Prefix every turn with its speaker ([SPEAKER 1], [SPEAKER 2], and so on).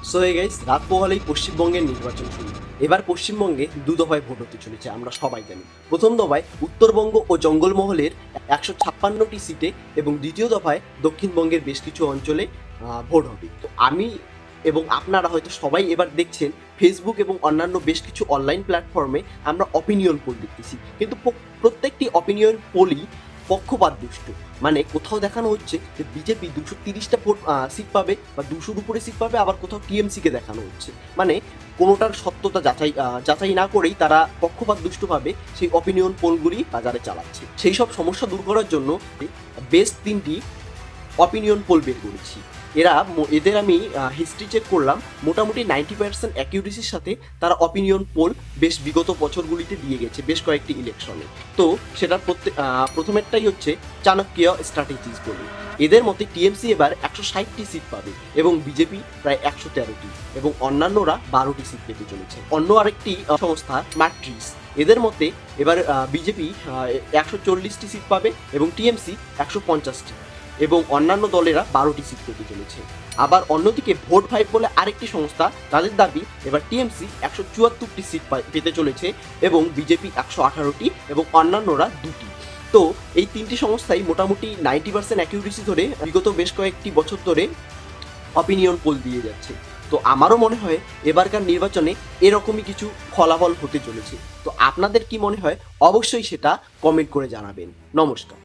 [SPEAKER 1] So hey guys, রাত পোহালেই পশ্চিমবঙ্গের নির্বাচন শুরু। এবার পশ্চিমবঙ্গে দু দফায় ভোট হতে চলেছে, আমরা সবাই জানি। প্রথম দফায় উত্তরবঙ্গ ও জঙ্গলমহলের 156টি সিটে এবং দ্বিতীয় দফায় দক্ষিণবঙ্গের বেশ কিছু অঞ্চলে ভোট হবে। তো আমি এবং আপনারা হয়তো সবাই এবার দেখছেন ফেসবুক এবং অন্যান্য বেশ কিছু অনলাইন প্ল্যাটফর্মে আমরা অপিনিয়ন পোল দেখতেছি, কিন্তু প্রত্যেকটি অপিনিয়ন পোলই পক্ষপাত দুষ্ট। মানে কোথাও দেখানো হচ্ছে যে বিজেপি 230টা ভোট সিট পাবে বা 200-র উপরে সিট পাবে, আবার কোথাও টিএমসিকে দেখানো হচ্ছে। মানে কোনোটার সত্যতা যাচাই না করেই তারা পক্ষপাত দুষ্টভাবে সেই অপিনিয়ন পোলগুলি বাজারে চালাচ্ছে। সেই সব সমস্যা দূর করার জন্য বেস্ট 3টি অপিনিয়ন পোল বের করেছি। এদের আমি হিস্ট্রি চেক করলাম, মোটামুটি 90% অ্যাকিউরেসির সাথে তারা অপিনিয়ন পোল বেশ বিগত বছরগুলিতে দিয়ে গেছে বেশ কয়েকটি ইলেকশনে। তো সেটার প্রথমেরটাই হচ্ছে চাণক্য স্ট্র্যাটেজিস বলে। এদের মতে টিএমসি এবার 160টি সিট পাবে এবং বিজেপি প্রায় 113টি এবং অন্যান্যরা 12টি সিট পেতে চলেছে। অন্য আরেকটি সংস্থা ম্যাট্রিক্স, এদের মতে এবার বিজেপি 140টি সিট পাবে এবং টিএমসি 150টি এবং অন্যান্য দলেরা 12টি সিট পেতে চলেছে। আবার অন্যদিকে ভোট ফাইভ বলে আরেকটি সংস্থা, তাদের দাবি এবার টিএমসি 174টি সিট পেতে চলেছে এবং বিজেপি 118টি এবং অন্যান্যরা 2টি। তো এই 3টি সংস্থাই মোটামুটি 90% অ্যাকিউরেসি ধরে বিগত বেশ কয়েকটি বছর ধরে অপিনিয়ন পোল দিয়ে যাচ্ছে। তো আমারও মনে হয় এবারকার নির্বাচনে এরকমই কিছু ফলাফল হতে চলেছে। তো আপনাদের কি মনে হয় অবশ্যই সেটা কমেন্ট করে জানাবেন। নমস্কার।